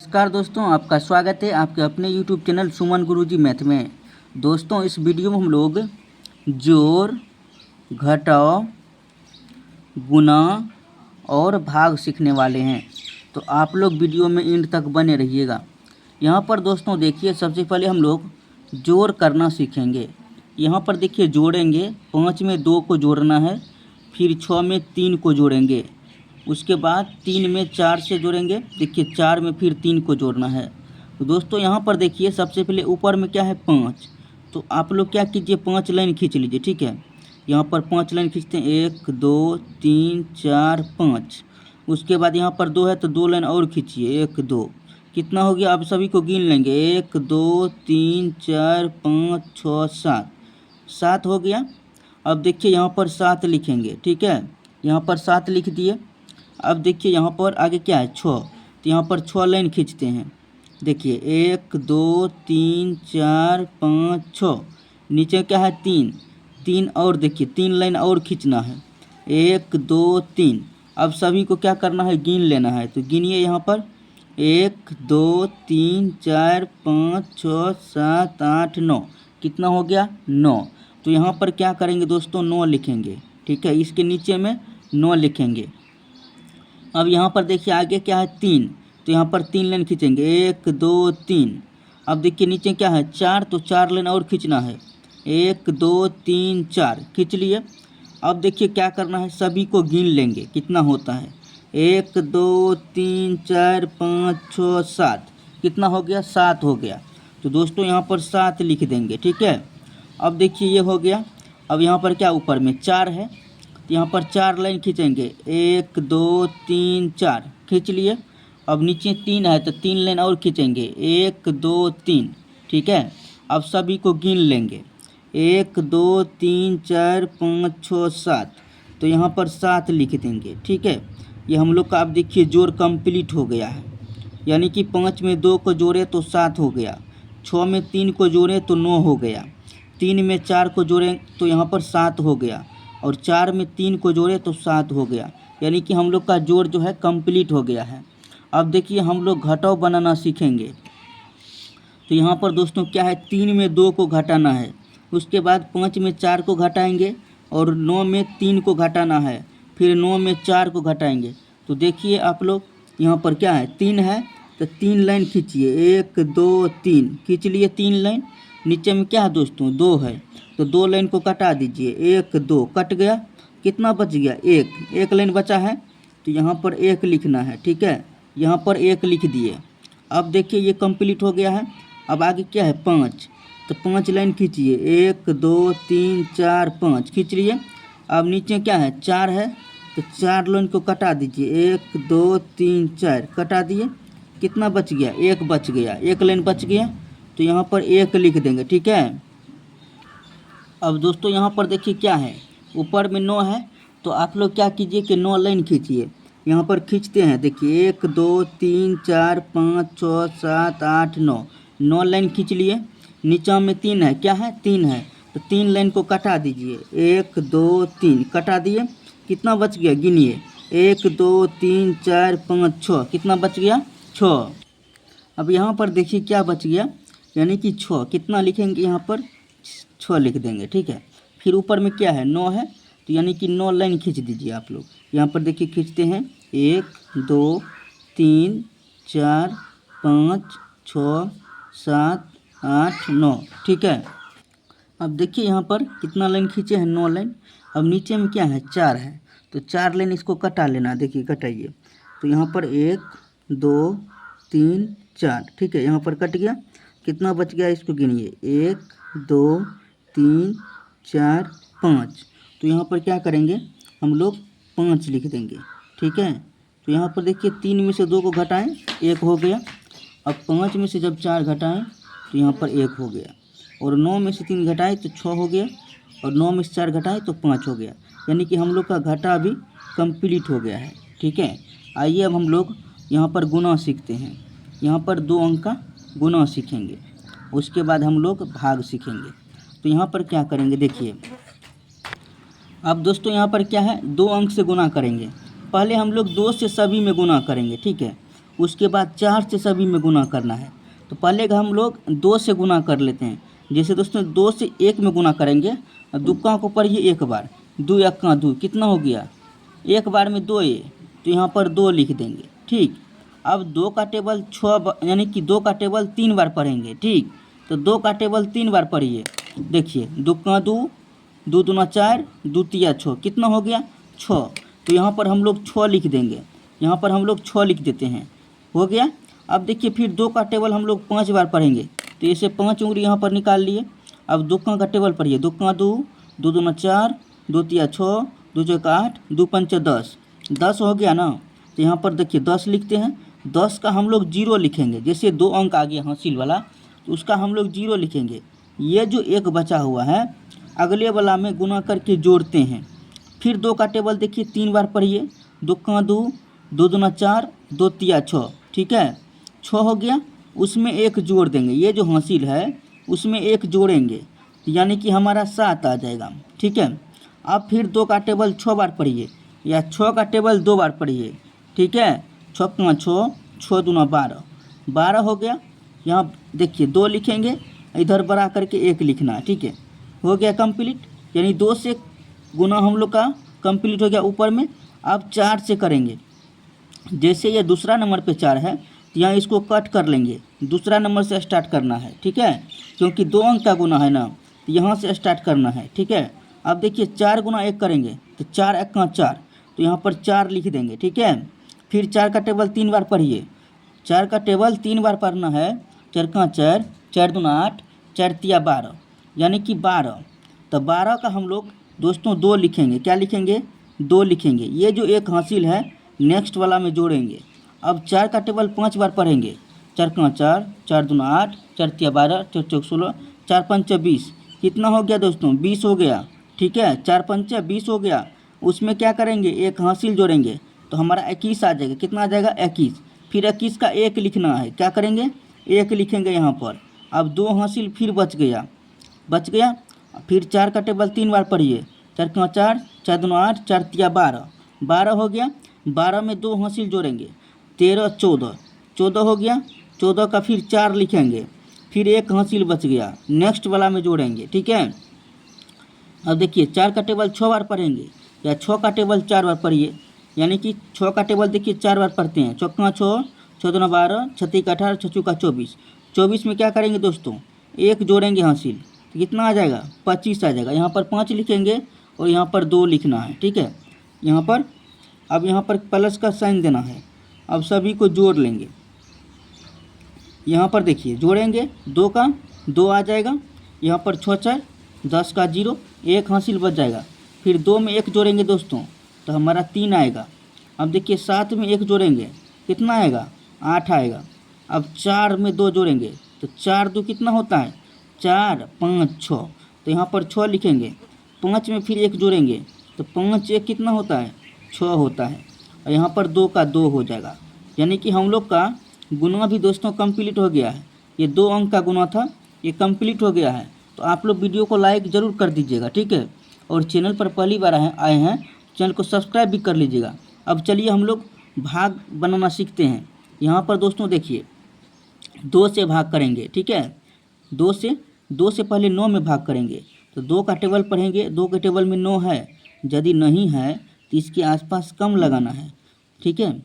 नमस्कार दोस्तों, आपका स्वागत है आपके अपने YouTube चैनल सुमन गुरुजी मैथ में। दोस्तों, इस वीडियो में हम लोग जोड़, घटाव, गुणा और भाग सीखने वाले हैं, तो आप लोग वीडियो में एंड तक बने रहिएगा। यहाँ पर दोस्तों देखिए, सबसे पहले हम लोग जोड़ करना सीखेंगे। यहाँ पर देखिए जोड़ेंगे, 5 में 2 को जोड़ना है, फिर 6 में 3 को जोड़ेंगे, उसके बाद 3 में 4 से जोड़ेंगे, देखिए 4 में फिर 3 को जोड़ना है। तो दोस्तों यहाँ पर देखिए, सबसे पहले ऊपर में क्या है 5, तो आप लोग क्या कीजिए 5 लाइन खींच लीजिए। ठीक है, यहाँ पर 5 लाइन खींचते हैं, 1 2 3 4 5। उसके बाद यहाँ पर 2 है तो 2 लाइन और खींचिए, 1 2, कितना हो गया, आप सभी को गिन लेंगे, 1 2 3 4 5 6 7, 7 हो गया। अब देखिए यहाँ पर 7 लिखेंगे। ठीक है, यहाँ पर 7 लिख दिए। अब देखिए यहाँ पर आगे क्या है 6, तो यहाँ पर 6 लाइन खींचते हैं। देखिए 1 2 3 4 5 6, नीचे क्या है 3 3, और देखिए 3 लाइन और खींचना है, 1 2 3। अब सभी को क्या करना है, गिन लेना है, तो गिनिए यहाँ पर 1 2 3 4 5 6 7 8 9, कितना हो गया 9। तो यहाँ पर क्या करेंगे दोस्तों, 9 लिखेंगे। ठीक है, इसके नीचे में 9 लिखेंगे। अब यहाँ पर देखिए आगे क्या है 3, तो यहाँ पर 3 लाइन खींचेंगे, 1 2 3। अब देखिए नीचे क्या है 4, तो 4 लाइन और खींचना है, 1 2 3 4 खींच लिए। अब देखिए क्या करना है, सभी को गिन लेंगे कितना होता है, 1 2 3 4 5 6 7, कितना हो गया 7 हो गया। तो दोस्तों यहाँ पर 7 लिख देंगे। ठीक है, अब देखिए ये हो गया। अब यहाँ पर क्या ऊपर में 4 है, तो यहाँ पर 4 लाइन खींचेंगे, 1 2 3 4 खींच लिए। अब नीचे 3 है तो 3 लाइन और खींचेंगे, 1 2 3। ठीक है, अब सभी को गिन लेंगे, 1 2 3 4 5 6 7, तो यहाँ पर 7 लिख देंगे। ठीक है, ये हम लोग का अब देखिए जोड़ कंप्लीट हो गया है, यानी कि 5 में 2 को जोड़े तो 7 हो गया, 6 में 3 को जोड़े तो 9 हो गया, 3 में 4 को जोड़ें तो यहाँ पर 7 हो गया, और 4 में 3 को जोड़े तो 7 हो गया, यानी कि हम लोग का जोड़ जो है कंप्लीट हो गया है। अब देखिए हम लोग घटाव बनाना सीखेंगे। तो यहाँ पर दोस्तों क्या है, 3 में 2 को घटाना है, उसके बाद 5 में 4 को घटाएंगे, और 9 में 3 को घटाना है, फिर 9 में 4 को घटाएंगे। तो देखिए आप लोग यहाँ पर क्या है 3 है, तो 3 लाइन खींचिए, 1 2 3 खींच लिए 3 लाइन। नीचे में क्या है दोस्तों 2 है, तो 2 लाइन को कटा दीजिए, 1 2 कट गया, कितना बच गया 1, 1 लाइन बचा है, तो यहाँ पर 1 लिखना है। ठीक है, यहाँ पर 1 लिख दिए। अब देखिए ये कंप्लीट हो गया है। अब आगे क्या है 5, तो 5 लाइन खींचिए, 1 2 3 4 5 खींच लिए। अब नीचे क्या है 4 है, तो 4 लाइन को कटा दीजिए, 1 2 3 4 कटा दिए, कितना बच गया 1 बच गया, 1 लाइन बच गया, तो यहाँ पर 1 लिख देंगे। ठीक है, अब दोस्तों यहाँ पर देखिए क्या है, ऊपर में 9 है, तो आप लोग क्या कीजिए कि 9 लाइन खींचिए। यहाँ पर खींचते हैं, देखिए 1 2 3 4 5 6 7 8 9, 9 लाइन खींच लिए। नीचा में 3 है, क्या है 3 है, तो 3 लाइन को कटा दीजिए, 1 2 3 कटा दिए, कितना बच गया गिनिए, 1 2 3 4 5 6, कितना बच गया 6। अब यहाँ पर देखिए क्या बच गया, यानी कि 6, कितना लिखेंगे यहाँ पर 6 लिख देंगे। ठीक है, फिर ऊपर में क्या है 9 है, तो यानी कि 9 लाइन खींच दीजिए आप लोग। यहाँ पर देखिए खींचते हैं, 1 2 3 4 5 6 7 8 9। ठीक है, अब देखिए यहाँ पर कितना लाइन खींचे हैं 9 लाइन। अब नीचे में क्या है 4 है, तो 4 लाइन इसको कटा लेना, देखिए कटाइए, तो यहाँ पर 1 2 3 4। ठीक है, यहाँ पर कट गया, कितना बच गया इसको गिनिए, 1 2 3 4 5। तो यहाँ पर क्या करेंगे हम लोग 5 लिख देंगे। ठीक है, तो यहाँ पर देखिए 3 में से 2 को घटाएं, 1 हो गया। अब 5 में से जब 4 घटाएं तो यहाँ पर 1 हो गया, और 9 में से 3 घटाएं तो 6 हो गया, और 9 में से 4 घटाएं तो 5 हो गया, यानी कि हम लोग का घटा भी कंप्लीट हो गया है। ठीक है, आइए अब हम लोग यहाँ पर गुना सीखते हैं। यहाँ पर 2 अंक का गुना सीखेंगे, उसके बाद हम लोग भाग सीखेंगे। तो यहाँ पर क्या करेंगे देखिए, अब दोस्तों यहाँ पर क्या है 2 अंक से गुना करेंगे। पहले हम लोग 2 से सभी में गुना करेंगे। ठीक है, उसके बाद 4 से सभी में गुना करना है। तो पहले हम लोग 2 से गुना कर लेते हैं। जैसे दोस्तों 2 से 1 में गुना करेंगे, दुक्का को पढ़िए एक बार, 2 एक्का 2 कितना हो गया, एक बार में 2 है, तो यहाँ पर 2 लिख देंगे। ठीक, अब 2 का टेबल 6 यानी कि 2 का टेबल 3 बार पढ़ेंगे। ठीक, तो 2 का टेबल 3 बार पढ़िए। देखिए, दुक्का 2, 2 दूना 4, 2 तिया 6 कितना हो गया 6। तो यहाँ पर हम लोग 6 लिख देंगे, यहाँ पर हम लोग 6 लिख देते हैं, हो गया। अब देखिए फिर 2 का टेबल हम लोग 5 बार पढ़ेंगे, तो इसे 5 उंगली यहाँ पर निकाल लिए। अब दुक्का का टेबल पढ़िए, दुक्का 2, 2 दूना 4, 2 तिया 6, 2 चौका 8, 2 पंचा 10, 10 हो गया ना। तो यहाँ पर देखिए 10 लिखते हैं, 10 का हम लोग 0 लिखेंगे। जैसे 2 अंक आ गया हासिल वाला, तो उसका हम लोग 0 लिखेंगे। ये जो एक बचा हुआ है अगले वाला में गुना करके जोड़ते हैं। फिर 2 का टेबल देखिए 3 बार पढ़िए, दुक्का 2, 2 दूना 4, 2 तिया 6, ठीक है 6 हो गया। उसमें 1 जोड़ देंगे, ये जो हासिल है उसमें 1 जोड़ेंगे, यानी कि हमारा 7 आ जाएगा। ठीक है, अब फिर 2 का टेबल 6 बार पढ़िए, या 6 का टेबल 2 बार पढ़िए। ठीक है, 6 का 6, 6 दूना 12, 12 हो गया। यहाँ देखिए 2 लिखेंगे, इधर बढ़ा करके 1 लिखना है। ठीक है, हो गया कंप्लीट, यानी 2 से गुना हम लोग का कंप्लीट हो गया ऊपर में। अब 4 से करेंगे, जैसे ये दूसरा नंबर पे 4 है, तो यहाँ इसको कट कर लेंगे, दूसरा नंबर से स्टार्ट करना है। ठीक है, क्योंकि 2 अंक का गुना है ना, तो यहाँ से स्टार्ट करना है। ठीक है, अब देखिए 4 गुना 1 करेंगे, तो 4 एक्का 4, तो यहाँ पर 4 लिख देंगे। ठीक है, फिर 4 का टेबल 3 बार पढ़िए, 4 का टेबल 3 बार पढ़ना है, 4 का 4, 4 दूना 8, 4 तिया 12, यानी कि 12। तो 12 का हम लोग दोस्तों 2 लिखेंगे, क्या लिखेंगे 2 लिखेंगे। ये जो एक हासिल है नेक्स्ट वाला में जोड़ेंगे। अब 4 का टेबल 5 बार पढ़ेंगे, 4 का 4, 4 दूना 8, 4 तिया 12, 4 चौक 16, 4 पंचा 20, कितना हो गया दोस्तों 20 हो गया। ठीक है, 4 पंचा 20 हो गया। उसमें क्या करेंगे, एक हासिल जोड़ेंगे, तो हमारा 21 आ जाएगा। कितना आ जाएगा 21। फिर 21 का 1 लिखना है, क्या करेंगे 1 लिखेंगे यहाँ पर। अब 2 हासिल फिर बच गया। फिर 4 का टेबल 3 बार पढ़िए, 4 का 4, 4 दूना 8, 4 तिया 12, 12 हो गया। 12 में 2 हासिल जोड़ेंगे, 13 14, 14 हो गया। 14 का फिर 4 लिखेंगे, फिर 1 हासिल बच गया, नेक्स्ट वाला में जोड़ेंगे। ठीक है, अब देखिए 4 का टेबल 6 बार पढ़ेंगे, या 6 का टेबल 4 बार पढ़िए, यानी कि 6 का टेबल देखिए 4 बार पढ़ते हैं। चौका 6, 6 दूना 12, 6 का 18, 6 का 24, 24 में क्या करेंगे दोस्तों 1 जोड़ेंगे हासिल, तो कितना आ जाएगा 25 आ जाएगा। यहाँ पर 5 लिखेंगे और यहाँ पर 2 लिखना है। ठीक है, यहाँ पर अब यहाँ पर प्लस का साइन देना है। अब सभी को जोड़ लेंगे, यहाँ पर देखिए जोड़ेंगे, 2 का 2 आ जाएगा, यहाँ पर 6 4 10 का 0, 1 हासिल बच जाएगा। फिर 2 में 1 जोड़ेंगे दोस्तों, तो हमारा 3 आएगा। अब देखिए 7 में 1 जोड़ेंगे, कितना आएगा 8 आएगा। अब 4 में 2 जोड़ेंगे, तो 4 2 कितना होता है 4 5 6, तो यहाँ पर 6 लिखेंगे। 5 में फिर 1 जोड़ेंगे, तो 5 1 कितना होता है 6 होता है, और यहाँ पर 2 का 2 हो जाएगा। यानी कि हम लोग का गुना भी दोस्तों कंप्लीट हो गया है। ये 2 अंक का गुना था, ये कंप्लीट हो गया है। तो आप लोग वीडियो को लाइक ज़रूर कर दीजिएगा। ठीक है, और चैनल पर पहली बार आए हैं, चैनल को सब्सक्राइब भी कर लीजिएगा। अब चलिए हम लोग भाग बनाना सीखते हैं। यहाँ पर दोस्तों देखिए 2 से भाग करेंगे। ठीक है, 2 से पहले 9 में भाग करेंगे, तो 2 का टेबल पढ़ेंगे, 2 के टेबल में 9 है, यदि नहीं है तो इसके आसपास कम लगाना है। ठीक है,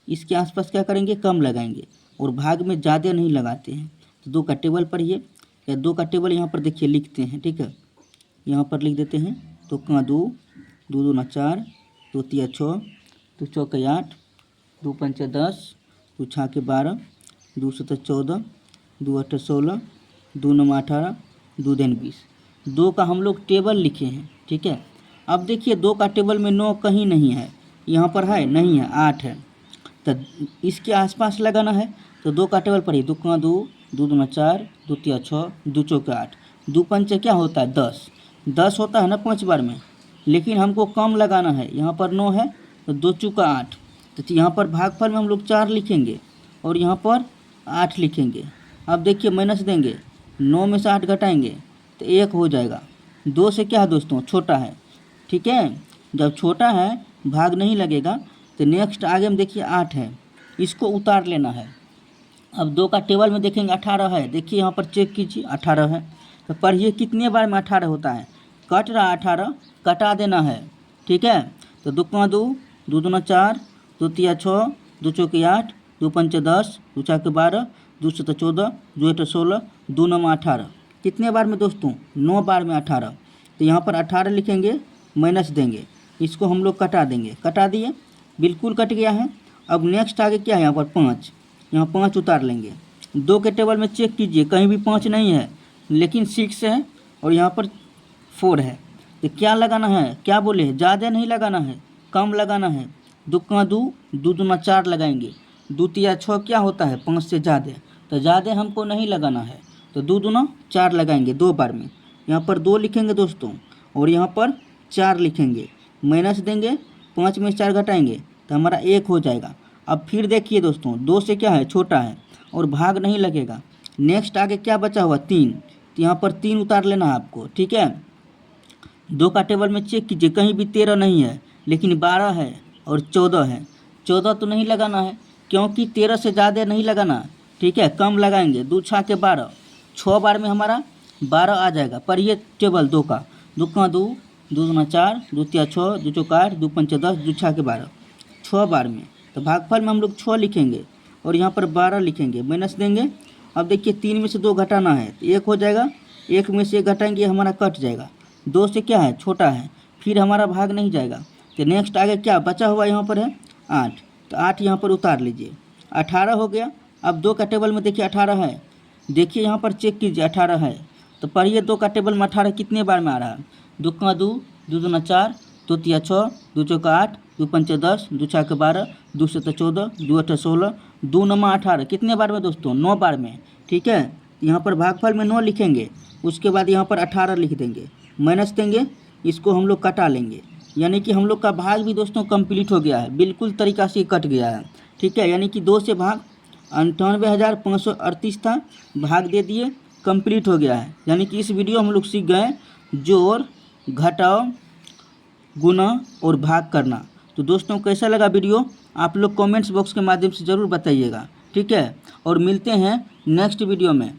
इसके आसपास क्या करेंगे कम लगाएंगे, और भाग में ज़्यादा नहीं लगाते हैं। तो 2 का टेबल पढ़िए, या 2 का टेबल यहाँ पर देखिए लिखते हैं। ठीक है, यहाँ पर लिख देते हैं, तो का 2, 2 दूना 4, 2 तिया 6, 2 चौका 8, 2 पंचा 10, 2 छाके 12, 2 सता 14, 2 अट्ठा 16, 2 नौ 18, 2 दिन 20। 2 का हम लोग टेबल लिखे हैं। ठीक है, अब देखिए 2 का टेबल में 9 कहीं नहीं है, यहाँ पर है नहीं है 8 है, तो इसके आसपास लगाना है। तो 2 का टेबल पढ़िए, 2 का 2, 2 दूना 4, 2 तिया 6, 2 चौका 8, 2 पंचे क्या होता है 10, 10 होता है ना 5 बार में, लेकिन हमको कम लगाना है। यहाँ पर 9 है, तो 2 चौका 8, तो यहाँ पर भागफल में हम लोग 4 लिखेंगे और यहाँ पर 8 लिखेंगे। अब देखिए माइनस देंगे, 9 में से 8 घटाएंगे तो 1 हो जाएगा। 2 से क्या है दोस्तों छोटा है। ठीक है, जब छोटा है भाग नहीं लगेगा। तो नेक्स्ट आगे में देखिए 8 है, इसको उतार लेना है। अब 2 का टेबल में देखेंगे 18 है, देखिए यहाँ पर चेक कीजिए 18 है। तो पढ़िए कितने बार में 18 होता है, कट रहा 18, कटा देना है, ठीक है। तो 2 का 2, 2 दूना 4, 2 तिया 6, 2 चौके 8, 2 पंचे 10, 2 चार के 12, 2 सत्ता 14, 2 अठा 16, 2 नौ 18। कितने बार में दोस्तों, 9 बार में 18। तो यहाँ पर 18 लिखेंगे, माइनस देंगे, इसको हम लोग कटा देंगे, कटा दिए, बिल्कुल कट गया है। अब नेक्स्ट आगे क्या है, यहाँ पर 5, यहाँ 5 उतार लेंगे। 2 के टेबल में चेक कीजिए, कहीं भी 5 नहीं है, लेकिन 6 है और यहाँ पर 4 है। तो क्या लगाना है, क्या बोले, ज़्यादा नहीं लगाना है, कम लगाना है। 2 का 2, 2 दूना 4 लगाएंगे, 2 तिया 6 क्या होता है, 5 से ज़्यादा, तो ज़्यादा हमको नहीं लगाना है। तो 2 दूना 4 लगाएंगे 2 बार में, यहाँ पर 2 लिखेंगे दोस्तों और यहाँ पर 4 लिखेंगे, माइनस देंगे, 5 में 4 घटाएंगे तो हमारा 1 हो जाएगा। अब फिर देखिए दोस्तों, 2 से क्या है, छोटा है और भाग नहीं लगेगा। नेक्स्ट आगे क्या बचा हुआ, 3, तो यहाँ पर 3 उतार लेना है आपको, ठीक है। 2 का टेबल में चेक कीजिए, कहीं भी 13 नहीं है, लेकिन 12 है और 14 है। 14 तो नहीं लगाना है, क्योंकि 13 से ज़्यादा नहीं लगाना, ठीक है, कम लगाएंगे। 2 छः के 12, 6 बार में हमारा 12 आ जाएगा। पर ये टेबल 2 का, 2 का 2, 2 दूना 4, 2 तिया 6, 2 चौका 8, 2 पंचे 10, 2 छः के 12, 6 बार में। तो भागफल में हम लोग 6 लिखेंगे और यहाँ पर 12 लिखेंगे, माइनस देंगे। अब देखिए 3 में से 2 घटाना है तो 1 हो जाएगा, 1 में से 1 घटाएंगे, हमारा कट जाएगा। 2 से क्या है, छोटा है, फिर हमारा भाग नहीं जाएगा। तो नेक्स्ट आगे क्या बचा हुआ यहाँ पर है, 8, तो 8 यहाँ पर उतार लीजिए, 18 हो गया। अब 2 का टेबल में देखिए 18 है, देखिए यहाँ पर चेक कीजिए 18 है। तो पढ़िए 2 का टेबल में 18 कितने बार में आ रहा है, 2 का 2, 2 दूना 4, 2 तिया 6, 2 चौका 8, 2 पंचे 10, 2 छः के 12, 2 सत्ता 14, 2 अठा 16, 2 नौ 18। कितने बार में दोस्तों, 9 बार में, ठीक है। यहाँ पर भागफल में 9 लिखेंगे, उसके बाद यहाँ पर 18 लिख देंगे, माइनस देंगे, इसको हम लोग कटा लेंगे। यानी कि हम लोग का भाग भी दोस्तों कंप्लीट हो गया है, बिल्कुल तरीक़ा से कट गया है, ठीक है। यानी कि 2 से भाग 98,538 था, भाग दे दिए, कंप्लीट हो गया है। यानी कि इस वीडियो हम लोग सीख गए जोड़, घटाव, गुना और भाग करना। तो दोस्तों कैसा लगा वीडियो, आप लोग कमेंट्स बॉक्स के माध्यम से ज़रूर बताइएगा, ठीक है। और मिलते हैं नेक्स्ट वीडियो में।